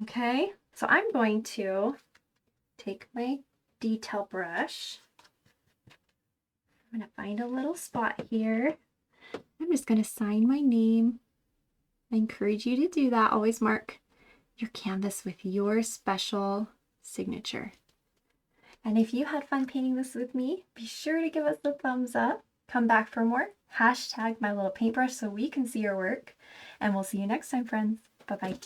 Okay, so I'm going to take my detail brush. I'm going to find a little spot here. I'm just going to sign my name. I encourage you to do that. Always mark your canvas with your special signature. And if you had fun painting this with me, be sure to give us a thumbs up. Come back for more. Hashtag my little paintbrush so we can see your work. And we'll see you next time, friends. Bye-bye.